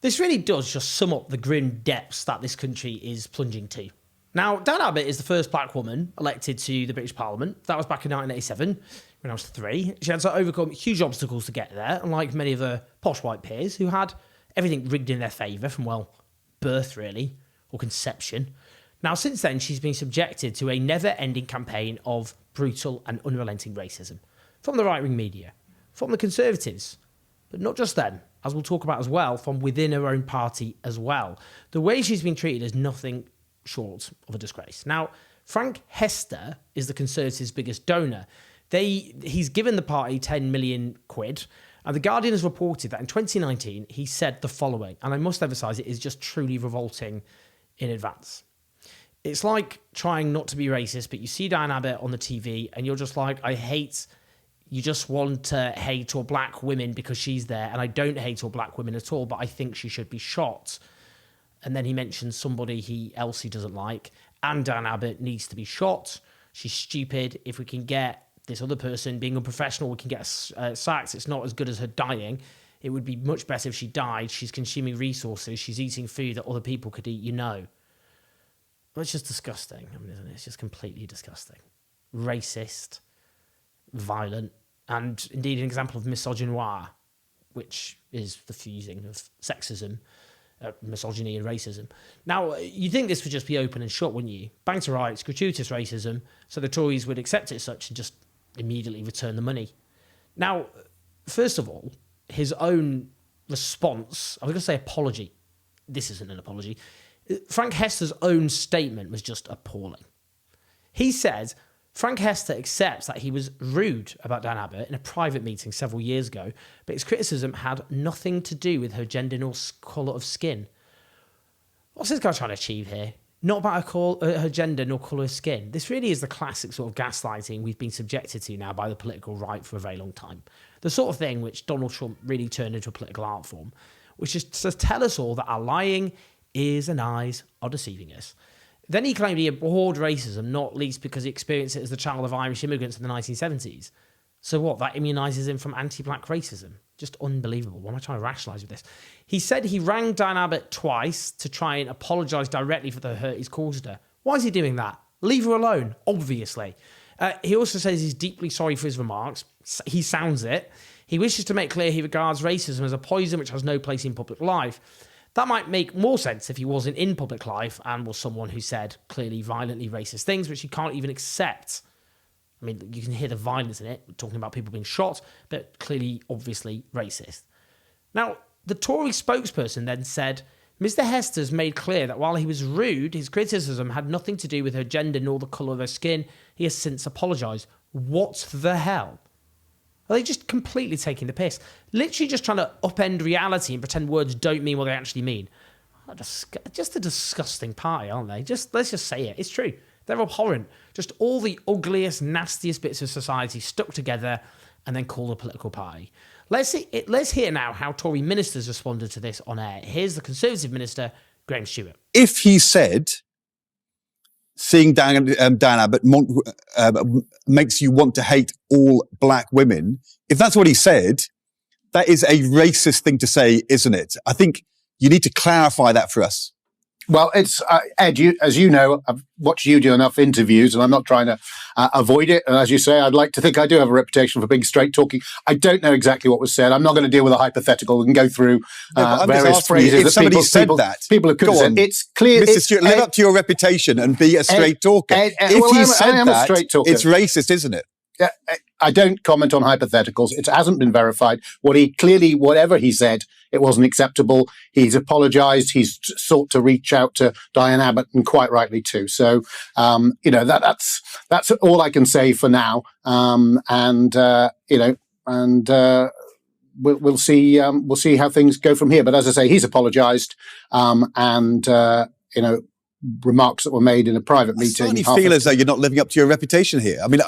This really does just sum up the grim depths that this country is plunging to. Now, Diane Abbott is the first black woman elected to the British Parliament. That was back in 1987, when I was 3. She had to overcome huge obstacles to get there, unlike many of her posh white peers who had everything rigged in their favour from, well, birth, really, or conception. Now, since then, she's been subjected to a never-ending campaign of brutal and unrelenting racism from the right-wing media, from the Conservatives, but not just them, as we'll talk about as well, from within her own party as well. The way she's been treated is nothing short of a disgrace. Now, Frank Hester is the Conservatives' biggest donor. He's given the party 10 million quid, and The Guardian has reported that in 2019, he said the following, and I must emphasise it is just truly revolting in advance. It's like trying not to be racist, but you see Diane Abbott on the TV, and you're just like, you just want to hate all black women because she's there, and I don't hate all black women at all, but I think she should be shot. And then he mentions somebody else he doesn't like, and Diane Abbott needs to be shot. She's stupid. If we can get this other person being unprofessional, we can get sacked. It's not as good as her dying. It would be much better if she died. She's consuming resources. She's eating food that other people could eat, Well, it's just disgusting. I mean, isn't it? It's just completely disgusting. Racist, violent, and indeed an example of misogynoir, which is the fusing of sexism, misogyny and racism. Now, you'd think this would just be open and shut, wouldn't you? Bang to rights, gratuitous racism, so the Tories would accept it as such and just immediately return the money. Now, first of all, his own response, I was going to say apology. This isn't an apology. Frank Hester's own statement was just appalling. He said, Frank Hester accepts that he was rude about Diane Abbott in a private meeting several years ago, but his criticism had nothing to do with her gender nor colour of skin. What's this guy trying to achieve here? Not about her gender nor colour of skin. This really is the classic sort of gaslighting we've been subjected to now by the political right for a very long time. The sort of thing which Donald Trump really turned into a political art form, which is to tell us all that our lying ears and eyes are deceiving us. Then he claimed he abhorred racism, not least because he experienced it as the child of Irish immigrants in the 1970s. So what, that immunises him from anti-black racism? Just unbelievable. What am I trying to rationalise with this? He said he rang Diane Abbott twice to try and apologise directly for the hurt he's caused her. Why is he doing that? Leave her alone, obviously. He also says he's deeply sorry for his remarks. He sounds it. He wishes to make clear he regards racism as a poison which has no place in public life. That might make more sense if he wasn't in public life and was someone who said clearly violently racist things, which he can't even accept. I mean, you can hear the violence in it, talking about people being shot, but clearly, obviously racist. Now, the Tory spokesperson then said, Mr. Hester's made clear that while he was rude, his criticism had nothing to do with her gender nor the colour of her skin. He has since apologised. What the hell? Are they just completely taking the piss? Literally just trying to upend reality and pretend words don't mean what they actually mean. Just a disgusting party, aren't they? Let's just say it. It's true. They're abhorrent. Just all the ugliest, nastiest bits of society stuck together and then called a political party. Let's hear now how Tory ministers responded to this on air. Here's the Conservative minister, Graham Stewart. If he said, seeing Diane Abbott makes you want to hate all black women, if that's what he said, that is a racist thing to say, isn't it? I think you need to clarify that for us. Well, it's Ed, as you know, I've watched you do enough interviews, and I'm not trying to avoid it. And as you say, I'd like to think I do have a reputation for being straight talking. I don't know exactly what was said. I'm not going to deal with a hypothetical. We can go through various phrases if somebody said that. People have said. It's clear. Mr. Stewart, live up to your reputation and be a straight talker. If he said that, it's racist, isn't it? I don't comment on hypotheticals. It hasn't been verified. Whatever he said, it wasn't acceptable. He's apologised. He's sought to reach out to Diane Abbott, and quite rightly too. So, that's all I can say for now. We'll see how things go from here. But as I say, he's apologised, remarks that were made in a private meeting. I certainly feel as though you're not living up to your reputation here. I mean,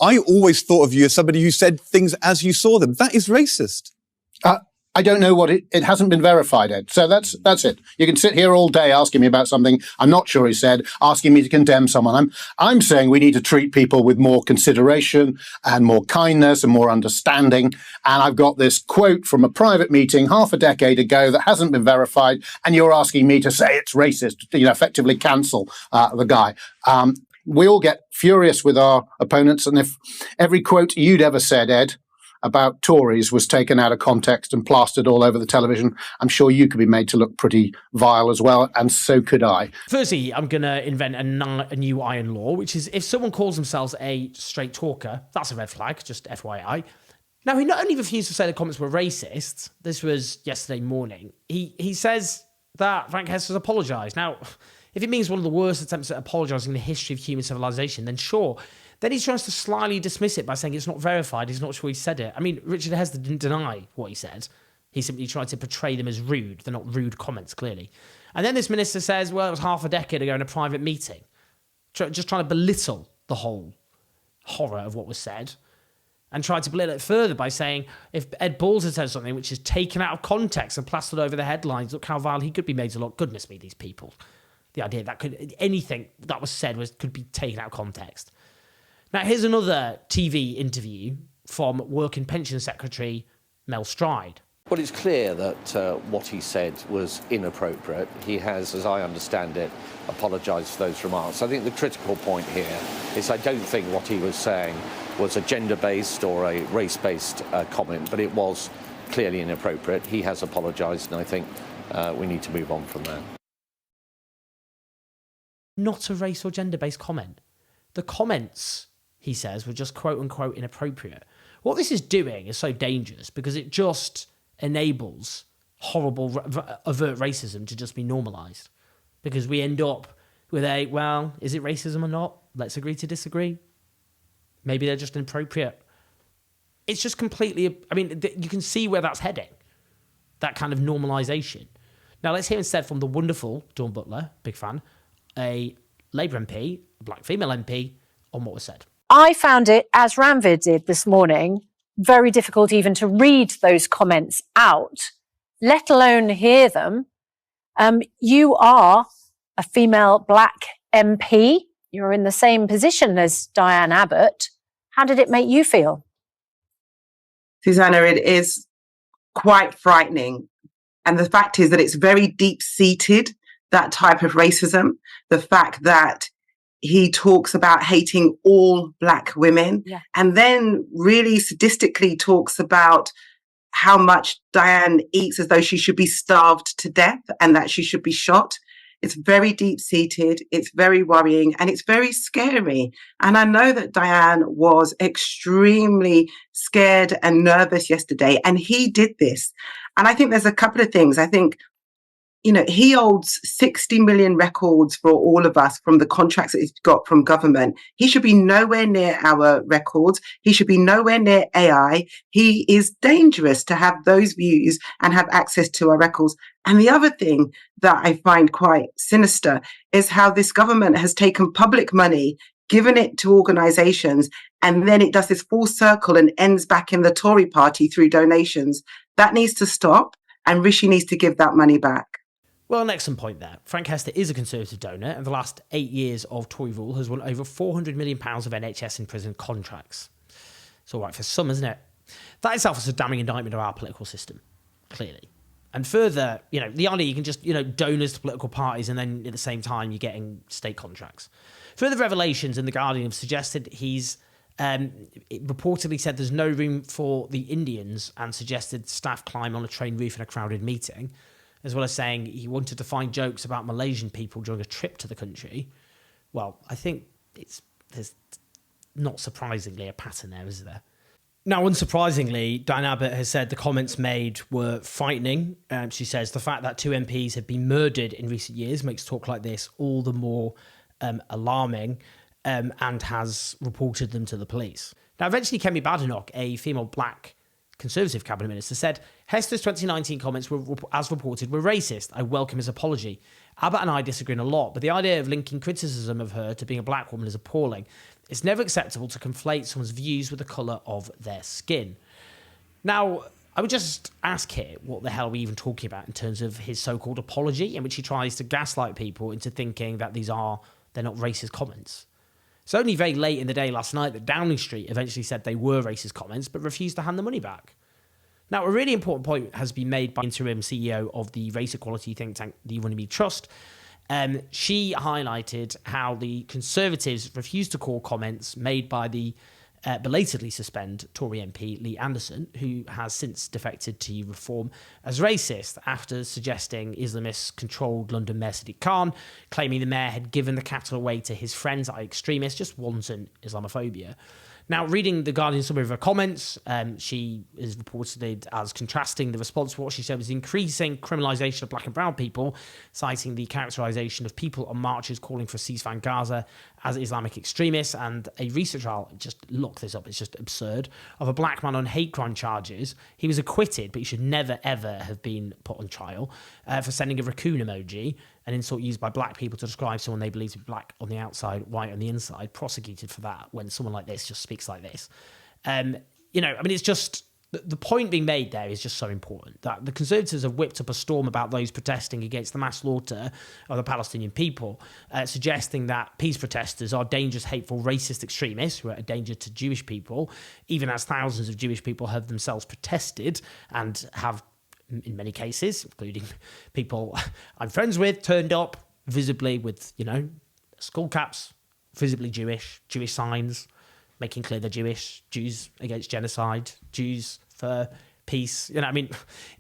I always thought of you as somebody who said things as you saw them. That is racist. I don't know what it hasn't been verified, Ed. So that's it. You can sit here all day asking me about something I'm not sure he said, asking me to condemn someone. I'm saying we need to treat people with more consideration and more kindness and more understanding. And I've got this quote from a private meeting half a decade ago that hasn't been verified, and you're asking me to say it's racist, effectively cancel the guy. We all get furious with our opponents, and if every quote you'd ever said, Ed, about Tories was taken out of context and plastered all over the television, I'm sure you could be made to look pretty vile as well, and so could I. Firstly, I'm going to invent a new iron law, which is if someone calls themselves a straight talker, that's a red flag, just FYI. Now, he not only refused to say the comments were racist, this was yesterday morning, he says that Frank Hester's apologised. Now, if it means one of the worst attempts at apologising in the history of human civilization, then sure. Then he tries to slyly dismiss it by saying it's not verified, he's not sure he said it. I mean, Richard Hester didn't deny what he said. He simply tried to portray them as rude. They're not rude comments, clearly. And then this minister says, well, it was half a decade ago in a private meeting. Just trying to belittle the whole horror of what was said. And tried to belittle it further by saying, if Ed Balls had said something which is taken out of context and plastered over the headlines, look how vile he could be made to look. Goodness me, these people. The idea that anything that was said could be taken out of context. Now, here's another TV interview from Work and Pension Secretary Mel Stride. Well, it's clear that what he said was inappropriate. He has, as I understand it, apologised for those remarks. I think the critical point here is I don't think what he was saying was a gender-based or a race-based comment, but it was clearly inappropriate. He has apologised, and I think we need to move on from that. Not a race or gender-based comment. The comments, he says, were just quote-unquote inappropriate. What this is doing is so dangerous because it just enables horrible, overt racism to just be normalised. Because we end up with is it racism or not? Let's agree to disagree. Maybe they're just inappropriate. It's just completely, you can see where that's heading. That kind of normalisation. Now, let's hear instead from the wonderful Dawn Butler, big fan, a Labour MP, a black female MP, on what was said. I found it, as Ranvir did this morning, very difficult even to read those comments out, let alone hear them. You are a female black MP. You're in the same position as Diane Abbott. How did it make you feel? Susanna, it is quite frightening. And the fact is that it's very deep-seated, that type of racism. The fact that he talks about hating all black women, and then really sadistically talks about how much Diane eats as though she should be starved to death and that she should be shot. It's very deep-seated, it's very worrying, and it's very scary. And I know that Diane was extremely scared and nervous yesterday, and he did this. And I think there's a couple of things. I think, he holds 60 million records for all of us from the contracts that he's got from government. He should be nowhere near our records. He should be nowhere near AI. He is dangerous to have those views and have access to our records. And the other thing that I find quite sinister is how this government has taken public money, given it to organizations, and then it does this full circle and ends back in the Tory party through donations. That needs to stop, and Rishi needs to give that money back. Well, an excellent point there. Frank Hester is a Conservative donor, and the last 8 years of Tory rule has won over £400 million of NHS in prison contracts. It's all right for some, isn't it? That itself is a damning indictment of our political system, clearly. And further, the idea you can just, donors to political parties and then at the same time you're getting state contracts. Further revelations in The Guardian have suggested he's reportedly said there's no room for the Indians and suggested staff climb on a train roof in a crowded meeting, as well as saying he wanted to find jokes about Malaysian people during a trip to the country. Well, I think there's not surprisingly a pattern there, is there? Now, unsurprisingly, Diane Abbott has said the comments made were frightening. She says the fact that 2 MPs have been murdered in recent years makes talk like this all the more alarming, and has reported them to the police. Now, eventually, Kemi Badenoch, a female black Conservative cabinet minister, said Hester's 2019 comments were, as reported, were racist. I welcome his apology. Abbott and I disagree on a lot, but the idea of linking criticism of her to being a black woman is appalling. It's never acceptable to conflate someone's views with the colour of their skin. Now, I would just ask here, what the hell are we even talking about in terms of his so-called apology, in which he tries to gaslight people into thinking that they're not racist comments. It's only very late in the day last night that Downing Street eventually said they were racist comments, but refused to hand the money back. Now, a really important point has been made by interim CEO of the race equality think tank, the Runnymede Trust. She highlighted how the Conservatives refused to call comments made by the belatedly suspend Tory MP Lee Anderson, who has since defected to Reform, as racist after suggesting Islamists controlled London Mayor Sadiq Khan, claiming the mayor had given the capital away to his friends, i.e. extremists, just wanton Islamophobia. Now, reading the Guardian summary of her comments, she is reported as contrasting the response to what she said was the increasing criminalisation of black and brown people, citing the characterisation of people on marches calling for a ceasefire in Gaza as Islamic extremists, and a recent trial, just look this up, it's just absurd, of a black man on hate crime charges. He was acquitted, but he should never, ever have been put on trial for sending a raccoon emoji, an insult used by black people to describe someone they believe to be black on the outside, white on the inside, prosecuted for that when someone like this just speaks like this. It's just, the point being made there is just so important, that the Conservatives have whipped up a storm about those protesting against the mass slaughter of the Palestinian people, suggesting that peace protesters are dangerous, hateful, racist extremists who are a danger to Jewish people, even as thousands of Jewish people have themselves protested and have, in many cases, including people I'm friends with, turned up visibly with, skull caps, visibly Jewish signs, making clear they're Jewish, Jews against genocide, Jews for peace.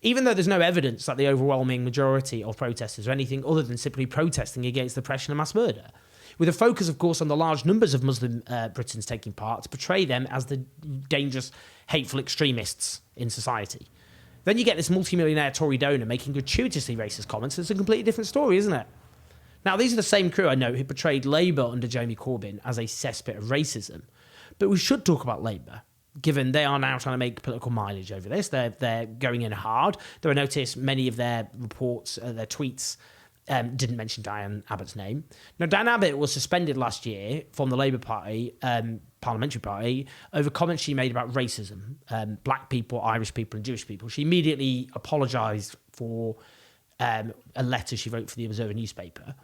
Even though there's no evidence that the overwhelming majority of protesters are anything other than simply protesting against the oppression and mass murder, with a focus, of course, on the large numbers of Muslim Britons taking part to portray them as the dangerous, hateful extremists in society. Then you get this multimillionaire Tory donor making gratuitously racist comments. It's a completely different story, isn't it? Now, these are the same crew, I know, who portrayed Labour under Jeremy Corbyn as a cesspit of racism. But we should talk about Labour, given they are now trying to make political mileage over this. They're going in hard. Though I noticed many of their reports, their tweets, didn't mention Diane Abbott's name. Now, Diane Abbott was suspended last year from the Labour Party, parliamentary party, over comments she made about racism, black people, Irish people and Jewish people. She immediately apologised for a letter she wrote for the Observer newspaper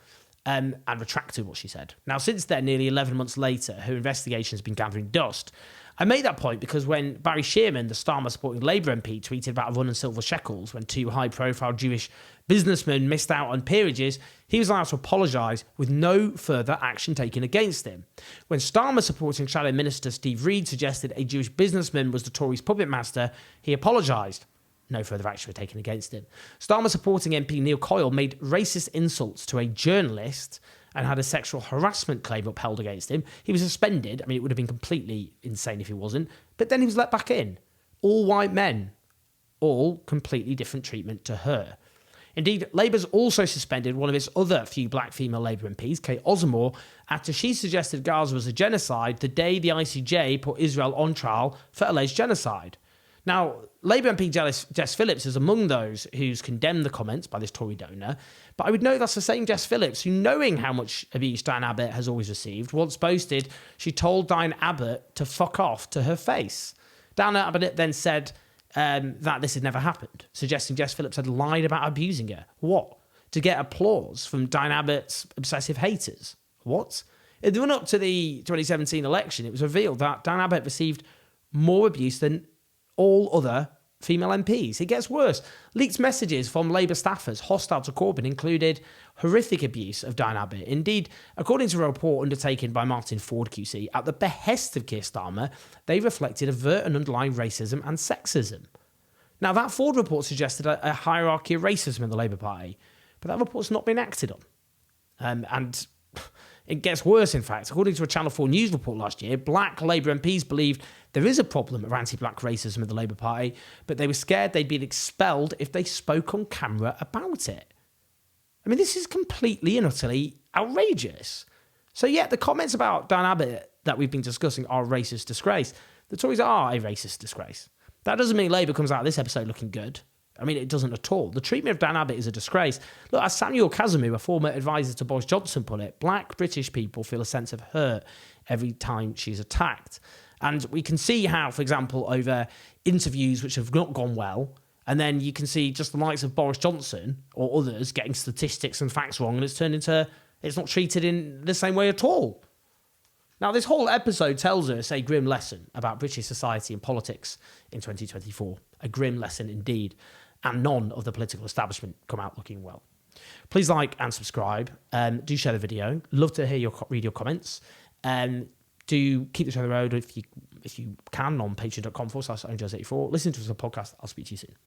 and retracted what she said. Now, since then, nearly 11 months later, her investigation has been gathering dust. I made that point because when Barry Shearman, the Starmer-supporting Labour MP, tweeted about a run in silver shekels when two high-profile Jewish businessmen missed out on peerages, he was allowed to apologise with no further action taken against him. When Starmer-supporting Shadow Minister Steve Reed suggested a Jewish businessman was the Tories' puppet master, he apologised. No further action was taken against him. Starmer-supporting MP Neil Coyle made racist insults to a journalist and had a sexual harassment claim upheld against him. He was suspended. It would have been completely insane if he wasn't. But then he was let back in. All white men. All completely different treatment to her. Indeed, Labour's also suspended one of its other few black female Labour MPs, Kate Osamor, after she suggested Gaza was a genocide the day the ICJ put Israel on trial for alleged genocide. Now, Labour MP Jess Phillips is among those who's condemned the comments by this Tory donor, but I would note that's the same Jess Phillips who, knowing how much abuse Diane Abbott has always received, once boasted she told Diane Abbott to fuck off to her face. Diane Abbott then said that this had never happened, suggesting Jess Phillips had lied about abusing her. What? To get applause from Diane Abbott's obsessive haters. What? In the run-up to the 2017 election, it was revealed that Diane Abbott received more abuse than all other female MPs. It gets worse. Leaked messages from Labour staffers hostile to Corbyn included horrific abuse of Diane Abbott. Indeed, according to a report undertaken by Martin Ford QC, at the behest of Keir Starmer, they reflected overt and underlying racism and sexism. Now, that Ford report suggested a hierarchy of racism in the Labour Party, but that report's not been acted on. And it gets worse, in fact. According to a Channel 4 News report last year, black Labour MPs believed there is a problem of anti-black racism in the Labour Party, but they were scared they'd been expelled if they spoke on camera about it. This is completely and utterly outrageous. So, yeah, the comments about Diane Abbott that we've been discussing are a racist disgrace. The Tories are a racist disgrace. That doesn't mean Labour comes out of this episode looking good. It doesn't at all. The treatment of Diane Abbott is a disgrace. Look, as Samuel Casimir, a former advisor to Boris Johnson, put it, black British people feel a sense of hurt every time she's attacked. And we can see how, for example, over interviews which have not gone well, and then you can see just the likes of Boris Johnson or others getting statistics and facts wrong, and it's turned into, it's not treated in the same way at all. Now, this whole episode tells us a grim lesson about British society and politics in 2024. A grim lesson indeed. And none of the political establishment come out looking well. Please like and subscribe. Do share the video. Love to read your comments. Do keep this on the road if you can on patreon.com/ownjazz84. Listen to us on the podcast. I'll speak to you soon.